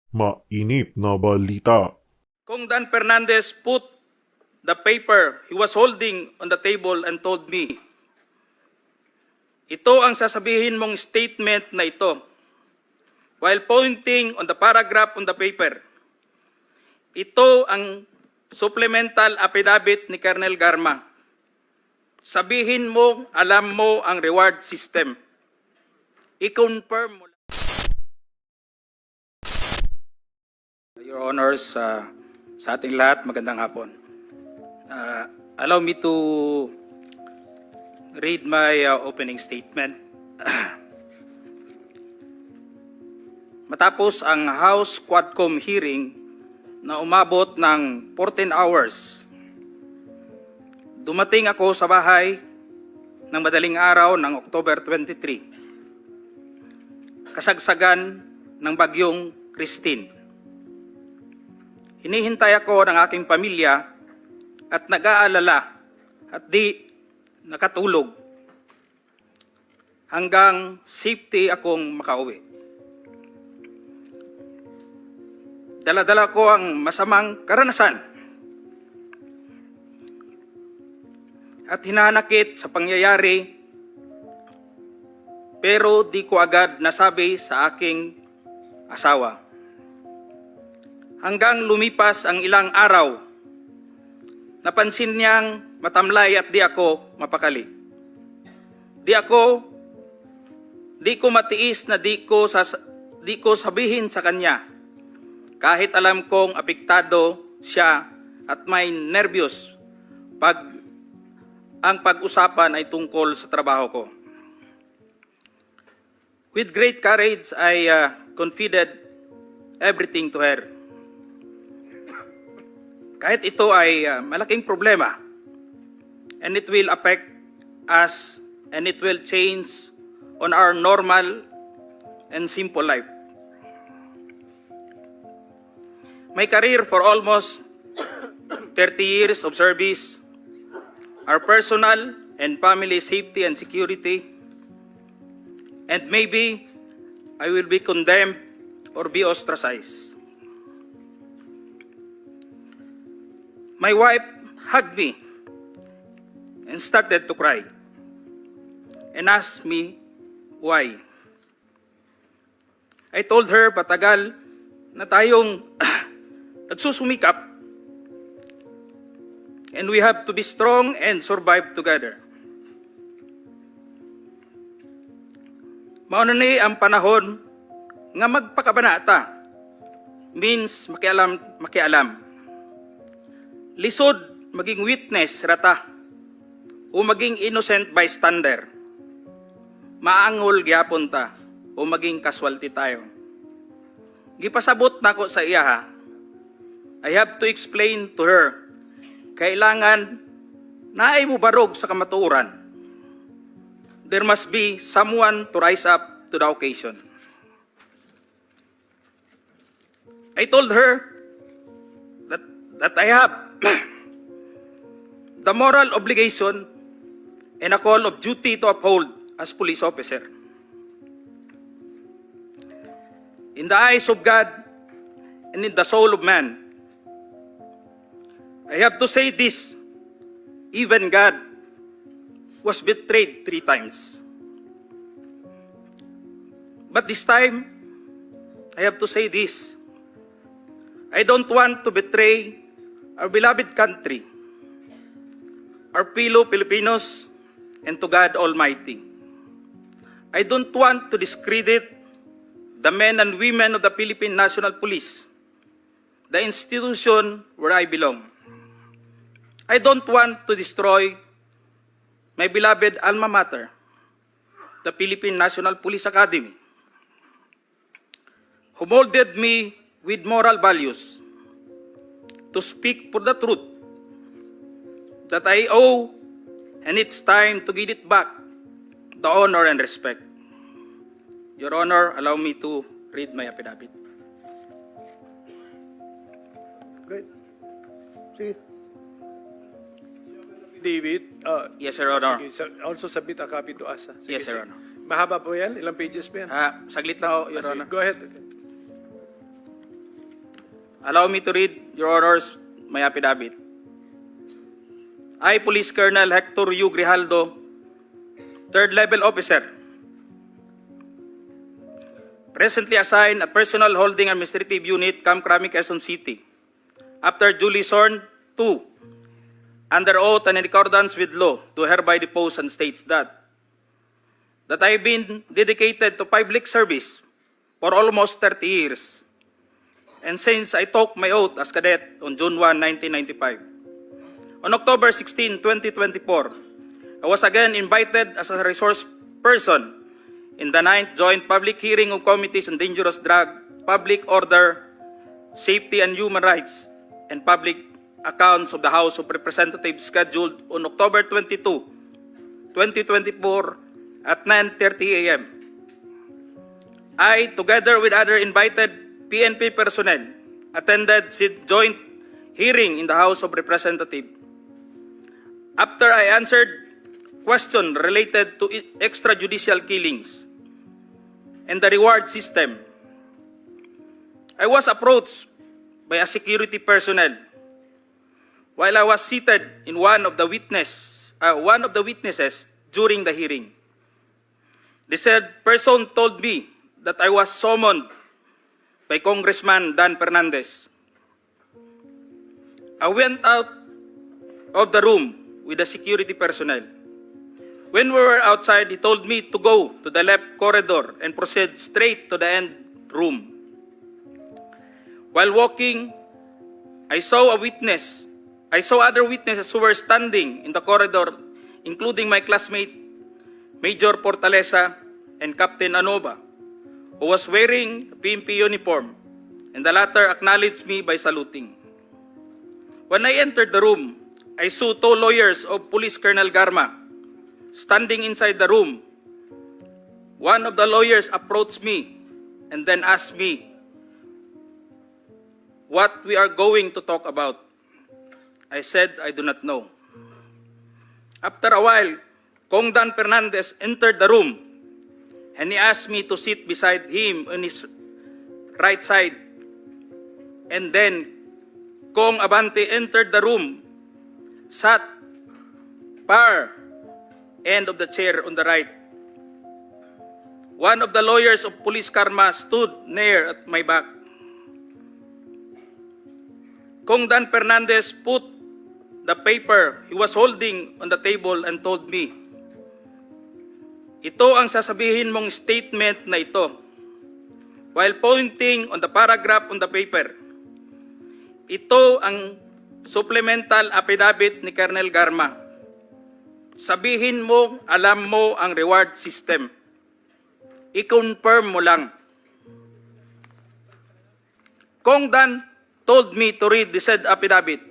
Mainit na balita. Kung Dan Fernandez put the paper he was holding on the table and told me, ito ang sasabihin mong statement na ito, while pointing on the paragraph on the paper. Ito ang supplemental affidavit ni Colonel Garma. Sabihin mo, alam mo ang reward system. I-confirm mo. Your Honors, sa ating lahat, magandang hapon. Allow me to read my opening statement. Matapos ang House Quadcom hearing na umabot ng 14 hours, dumating ako sa bahay ng madaling araw ng October 23, kasagsagan ng bagyong Christine. Hinihintay ako ng aking pamilya at nag-aalala at di nakatulog hanggang safety akong makauwi. Dala-dala ko ang masamang karanasan at hinanakit sa pangyayari, pero di ko agad nasabi sa aking asawa. Hanggang lumipas ang ilang araw, napansin niyang matamlay at di ako mapakali. Di ko matiis na di ko sabihin sa kanya, kahit alam kong apektado siya at may nervyos ang pag-usapan ay tungkol sa trabaho ko. With great courage, I confided everything to her. Kahit ito ay malaking problema, and it will affect us and it will change on our normal and simple life. My career for almost 30 years of service, our personal and family safety and security, and maybe I will be condemned or be ostracized. My wife hugged me and started to cry and asked me why. I told her patagal na tayong nagsusumikap and we have to be strong and survive together. Mauna ni ang panahon nga magpakabanata means makialam. Lisod maging witness rata o maging innocent bystander. Maangol gyapon ta o maging casualty tayo. Gipasabot nako sa iya ha. I have to explain to her, kailangan naay mo barog sa kamatuoran. There must be someone to rise up to the occasion. I told her that I have the moral obligation and a call of duty to uphold as police officer. In the eyes of God and in the soul of man, I have to say this, even God was betrayed 3 times. But this time, I have to say this, I don't want to betray our beloved country, our fellow Filipinos, and to God Almighty. I don't want to discredit the men and women of the Philippine National Police, the institution where I belong. I don't want to destroy my beloved alma mater, the Philippine National Police Academy, who molded me with moral values to speak for the truth that I owe, and it's time to give it back the honor and respect. Your Honor, allow me to read my affidavit. Good. Sige. David, Yes, Your Honor. sige, also submit a copy to us. Sige, Yes, Your sige. Honor. Mahaba po yan? Ilang pages pa yan? Saglit lang, Your Sige, Honor. go ahead. Allow me to read, Your Honors, my affidavit. I, Police Colonel Hector U. Grijaldo, 3rd Level Officer, presently assigned a personal holding administrative unit, Camp Crame, Quezon City, after duly sworn to, under oath and in accordance with law, do hereby depose and states that I have been dedicated to public service for almost 30 years, and since I took my oath as cadet on June 1, 1995. On October 16, 2024, I was again invited as a resource person in the 9th Joint Public Hearing of Committees on Dangerous Drug, Public Order, Safety and Human Rights, and Public Accounts of the House of Representatives scheduled on October 22, 2024 at 9:30 a.m. I, together with other invited PNP personnel, attended the joint hearing in the House of Representatives. After I answered questions related to extrajudicial killings and the reward system, I was approached by a security personnel while I was seated in one of the witnesses during the hearing. The said person told me that I was summoned by Congressman Dan Fernandez. I went out of the room with the security personnel. When we were outside, he told me to go to the left corridor and proceed straight to the end room. While walking, I saw other witnesses who were standing in the corridor, including my classmate, Major Portalesa and Captain Anova, who was wearing a PNP uniform, and the latter acknowledged me by saluting. When I entered the room, I saw 2 lawyers of Police Colonel Garma standing inside the room. One of the lawyers approached me and then asked me what we are going to talk about. I said I do not know. After a while, Kong Dan Fernandez entered the room and he asked me to sit beside him on his right side. And then Kong Abante entered the room, sat far end of the chair on the right. One of the lawyers of Police Karma stood near at my back. Kong Dan Fernandez put the paper he was holding on the table and told me, "Ito ang sasabihin mong statement na ito," while pointing on the paragraph on the paper. Ito ang supplemental affidavit ni Colonel Garma. Sabihin mo, alam mo ang reward system. I-confirm mo lang. Kong Dan told me to read the said affidavit.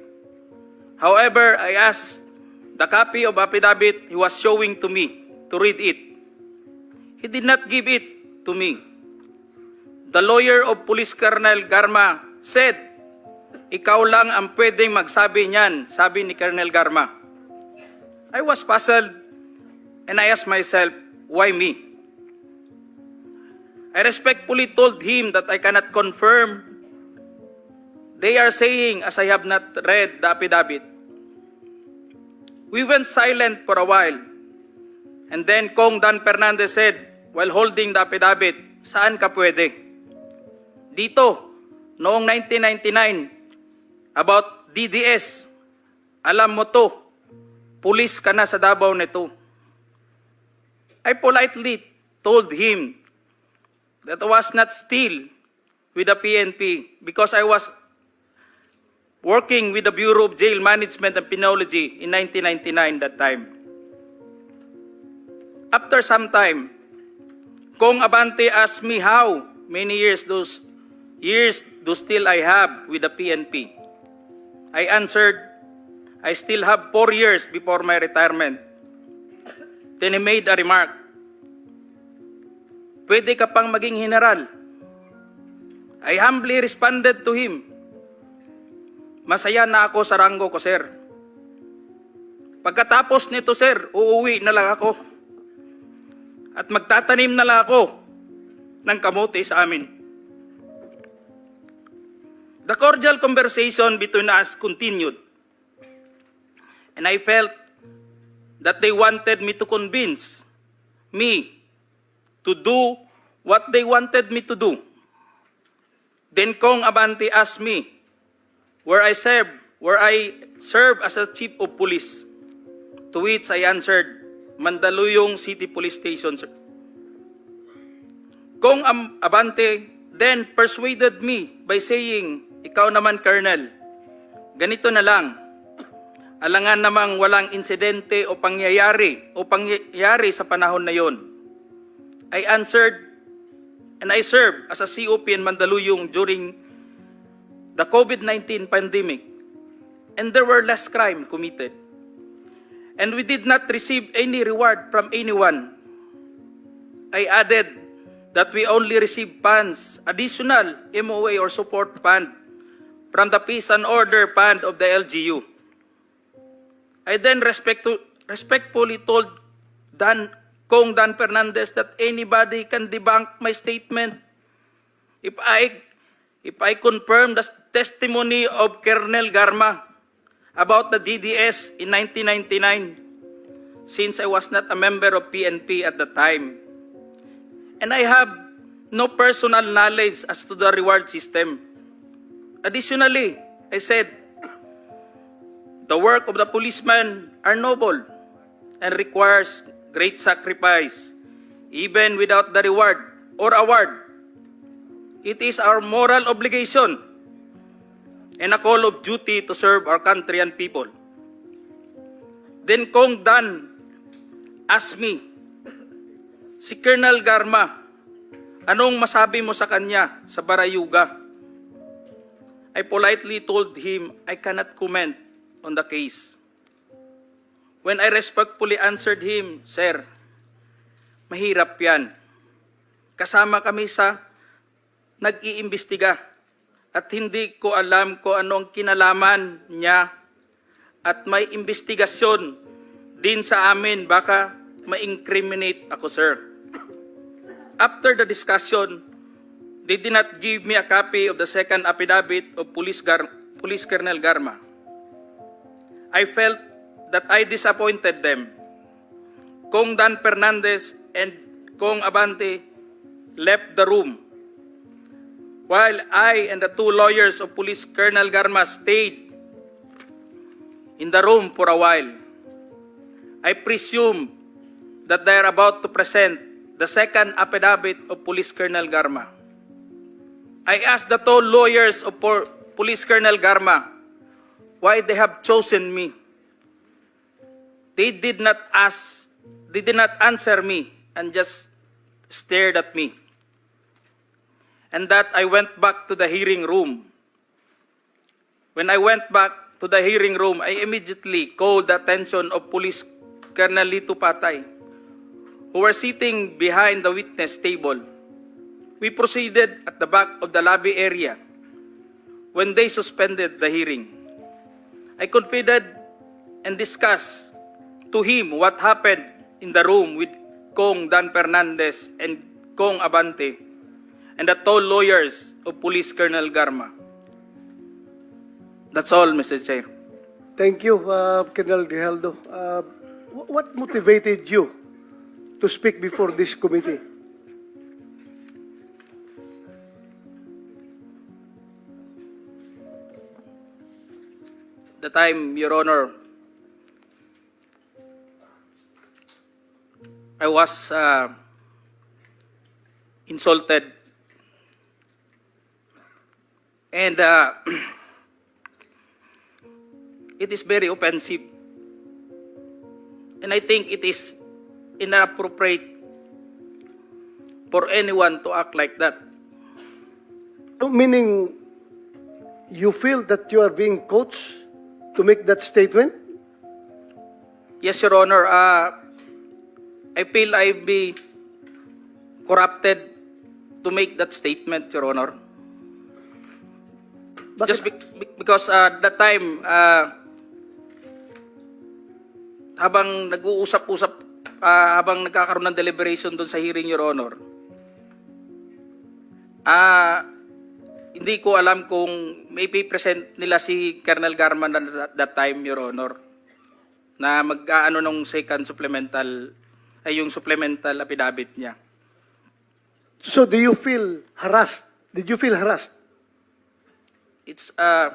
However, I asked the copy of affidavit he was showing to me to read it. He did not give it to me. The lawyer of Police Colonel Garma said, "Ikaw lang ang pwedeng magsabi niyan," sabi ni Colonel Garma. I was puzzled and I asked myself, why me? I respectfully told him that I cannot confirm. They are saying as I have not read the affidavit. We went silent for a while. And then Kong Dan Fernandez said, while holding the affidavit, "Saan ka pwede?" "Dito, noong 1999, about DDS. Alam mo to, pulis ka na sa Davao nito." I politely told him that I was not still with the PNP because I was working with the Bureau of Jail Management and Penology in 1999 that time. After some time, Kong Abante asked me how many years do still I have with the PNP. I answered, I still have 4 years before my retirement. Then he made a remark, "Pwede ka pang maging general." I humbly responded to him, "Masaya na ako sa ranggo ko, sir. Pagkatapos nito, sir, uuwi na lang ako. At magtatanim na lang ako ng kamote sa amin." The cordial conversation between us continued, and I felt that they wanted me to convince me to do what they wanted me to do. Then Kong Abante asked me where I serve as a chief of police, to which I answered, Mandaluyong City Police Station, sir. Kong Abante then persuaded me by saying, ikaw naman, Colonel, ganito na lang, alangan namang walang insidente o pangyayari sa panahon na yon. I answered, and I served as a COP in Mandaluyong during the COVID-19 pandemic, and there were less crime committed. And we did not receive any reward from anyone. I added that we only received funds, additional MOA or support fund, from the Peace and Order Fund of the LGU. I then respectfully told Kong Dan Fernandez that anybody can debunk my statement if I confirm the testimony of Colonel Garma about the DDS in 1999, since I was not a member of PNP at the time. And I have no personal knowledge as to the reward system. Additionally, I said, the work of the policeman are noble and requires great sacrifice, even without the reward or award. It is our moral obligation and a call of duty to serve our country and people. Then Kong Dan asked me, si Colonel Garma, anong masabi mo sa kanya sa Barayuga? I politely told him I cannot comment on the case. When I respectfully answered him, Sir, mahirap yan. Kasama kami sa nag-iimbestiga at hindi ko alam kung ano ang kinalaman niya at may investigasyon din sa amin, baka ma-incriminate ako, sir. After the discussion, they did not give me a copy of the second affidavit of Police Colonel Garma. I felt that I disappointed them. Kong Dan Fernandez and Kong Abante left the room, while I and the two lawyers of Police Colonel Garma stayed in the room for a while. I presume that they are about to present the second affidavit of Police Colonel Garma. I asked the two lawyers of Police Colonel Garma why they have chosen me. They did not answer me and just stared at me. And that I went back to the hearing room. When I went back to the hearing room, I immediately called the attention of Police Colonel Lito Patay, who were sitting behind the witness table. We proceeded at the back of the lobby area when they suspended the hearing. I confided and discussed to him what happened in the room with Kong Dan Fernandez and Kong Abante and the two lawyers of Police Colonel Garma. That's all, Mr. Chair. Thank you, Colonel Grijaldo. What motivated you to speak before this committee? The time, Your Honor, I was insulted and it is very offensive, and I think it is inappropriate for anyone to act like that. Meaning, you feel that you are being coached to make that statement? Yes, Your Honor. I feel I be corrupted to make that statement, Your Honor. Bakit? Just because that time, habang nag-uusap-usap, habang nagkakaroon ng deliberation doon sa hearing, Your Honor, hindi ko alam kung may present nila si Colonel Garman that time, Your Honor, na mag-aano nung second supplemental, ay yung supplemental affidavit niya. So do you feel harassed? Did you feel harassed? It's an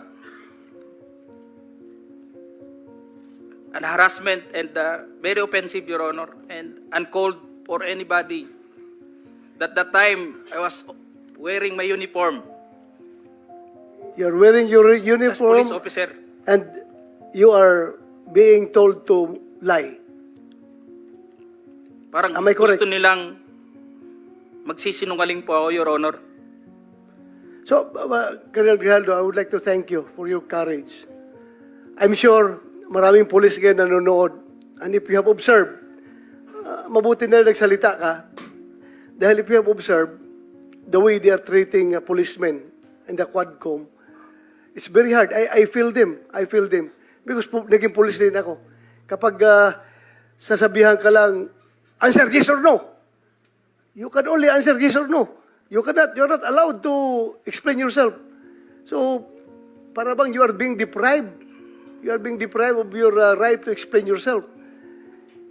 harassment and very offensive, Your Honor, and uncalled for anybody. That time, I was wearing my uniform You're wearing your as uniform police officer. and you are being told to lie. Parang Am I correct? gusto nilang magsisinungaling po ako, Your Honor. So, Colonel Grijaldo, I would like to thank you for your courage. I'm sure maraming police ngayon nanonood. And if you have observed, mabuti na nagsalita ka. Dahil if you have observed, the way they are treating policemen in the Quadcom, it's very hard. I feel them. I feel them. Because naging police din ako. Kapag sasabihan ka lang, answer yes or no. You can only answer yes or no. You're not allowed to explain yourself. So, para bang you are being deprived. You are being deprived of your right to explain yourself.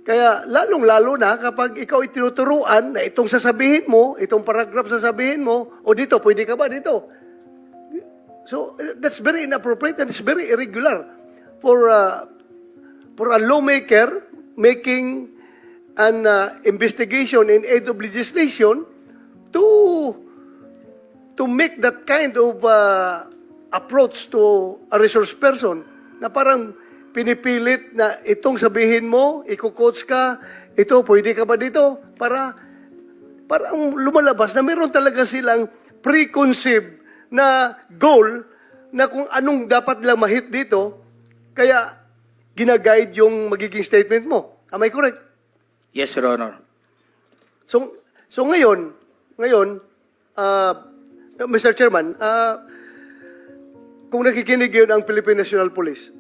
Kaya lalong-lalo na kapag ikaw itinuturuan na itong sasabihin mo, itong paragraph sasabihin mo, o dito, pwede ka ba dito? So, that's very inappropriate and it's very irregular for a lawmaker making an investigation in aid of legislation to make that kind of approach to a resource person na parang pinipilit na itong sabihin mo, iko-coach ka, ito, pwede ka ba dito? Parang lumalabas na meron talaga silang preconceived na goal na kung anong dapat lang ma-hit dito, kaya ginaguide yung magiging statement mo. Am I correct? Yes, Your Honor. So ngayon, Mr. Chairman, kung nakikinig yun ang Philippine National Police,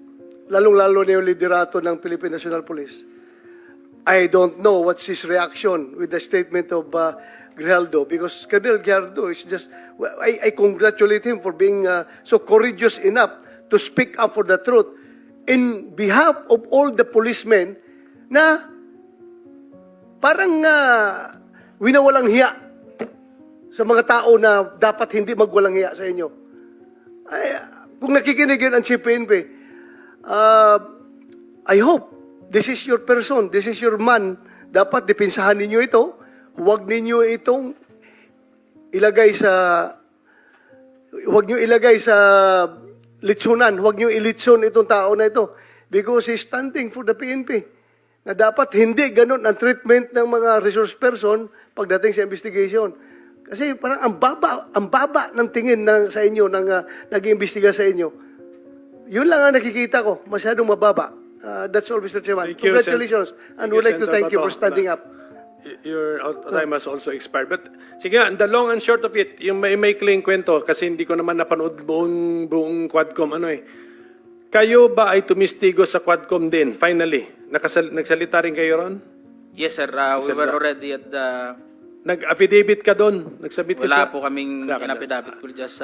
lalong-lalo na yung liderato ng Philippine National Police, I don't know what's his reaction with the statement of Grijaldo, because Colonel Grijaldo is just, I congratulate him for being so courageous enough to speak up for the truth in behalf of all the policemen na parang winawalang hiya sa mga tao na dapat hindi magwalang hiya sa inyo. Ay, kung nakikinig yun ang Chief PNP, I hope this is your person, this is your man. Dapat dipinsahan ninyo ito. Huwag ninyo itong ilagay sa litsunan. Huwag nyo ilitsun itong tao na ito. Because he's standing for the PNP. Na dapat hindi ganun ang treatment ng mga resource person pagdating sa investigation. Kasi parang ang baba ng tingin sa inyo, ng nag-iimbestiga sa inyo. Yun lang ang nakikita ko, masyadong mababa. That's all, Mr. Chairman. Thank you, Congratulations. And we'd like to thank you for standing up. Your time has also expired. But sige nga, the long and short of it, yung may maikling kwento, kasi hindi ko naman napanood buong Quadcom, kayo ba ay tumistigo sa Quadcom din, finally? Nagsalita rin kayo ron? Yes, sir. We were already at the... Nag-affidavit ka doon? Nagsabit ka Wala po kaming Wala ka inapidapit ko just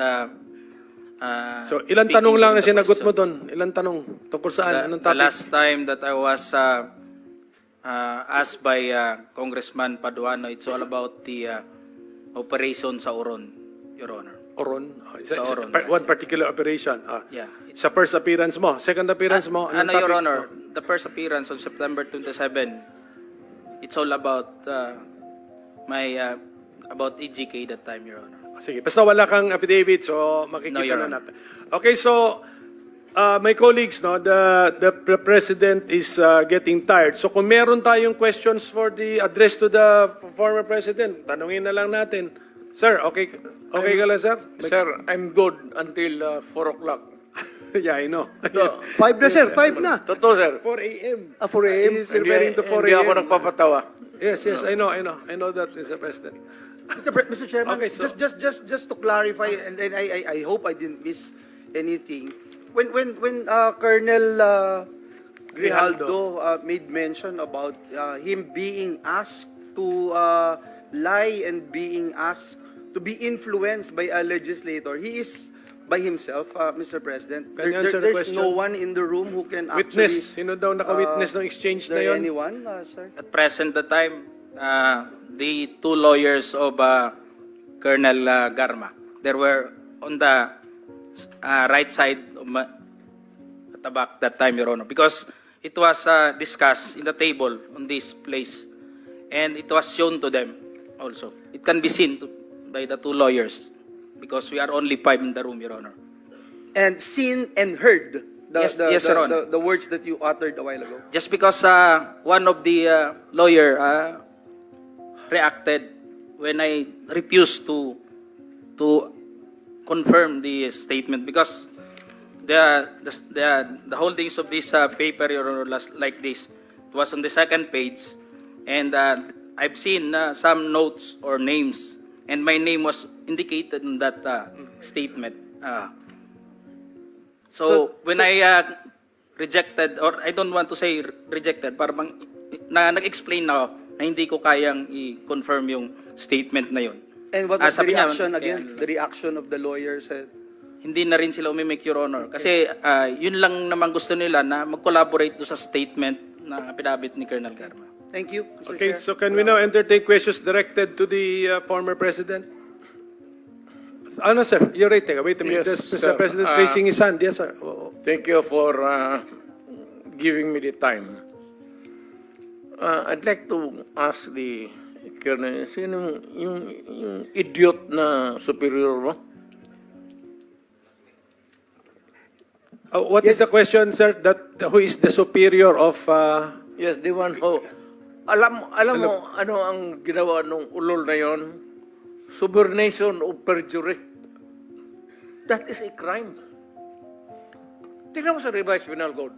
So, ilang tanong lang ang sinagot mo doon? Ilang tanong? Tungkol saan? Anong The topic? last time that I was asked by Congressman Paduano, it's all about the operation sa Oron, Your Honor. Oron? Sa Oron, One yes. particular operation. Yeah. Sa first appearance mo. Second appearance mo. Anong Your topic? Honor, the first appearance on September 27, it's all about about EGK that time, Your Honor. Sige, basta wala kang affidavit, so makikita No, Your na Honor. natin. Okay, so my colleagues, the President is getting tired. So kung meron tayong questions for the address to the former President, tanungin na lang natin. Sir, okay ka lang, sir? Sir, I'm good until 4 o'clock. Yeah, I know. 5 na, sir. 5 na. Totoo, sir. 4 a.m. 4 a.m. He's referring to 4 Hindi ako a.m. nagpapatawa. Yes, I know that, Mr. President. Mr. Chairman, Okay, so- just to clarify, and I hope I didn't miss anything. When Colonel Grijaldo made mention about him being asked to lie and being asked to be influenced by a legislator. He is by himself, Mr. President. Can you answer the There's question? no one in the room who can Witness. actually... Sino daw naka-witness ng exchange Is na there yon? anyone, sir? At present the time, the two lawyers of Colonel Garma, they were on the right side of at the back that time, Your Honor, because it was discussed in the table on this place, and it was shown to them also. It can be seen by the two lawyers, because we are only 5 in the room, Your Honor. And seen and heard Yes, Your Honor. the words that you uttered a while ago. Just because one of the lawyer reacted when I refused to confirm the statement, because the holdings of this paper, Your Honor, like this, it was on the second page, and I've seen some notes or names, and my name was indicated in that statement. So when I rejected, or I don't want to say rejected, parang nag-explain na ako na hindi ko kayang i-confirm yung statement na yun. And what was the Sabi niya, reaction again? The reaction of the lawyer said, hindi na rin sila umimik, Your Honor. Kasi yun lang naman gusto nila na mag-collaborate do sa statement na pinabit ni Colonel Garma. thank you, Mr. Okay, Chair. so can we now entertain questions directed to the former President? Ano, sir? You're right. Wait a minute. Yes, Mr. sir. President raising his hand. Yes, sir. Oo. Thank you for giving me the time. I'd like to ask the Colonel, sino yung idiot na superior mo? What is the question, sir? Who is the superior of... Yes, the one who... Alam mo ano ang ginawa ng ulol na yon? Subornation of perjury. That is a crime. Tingnan mo sa revised penal code.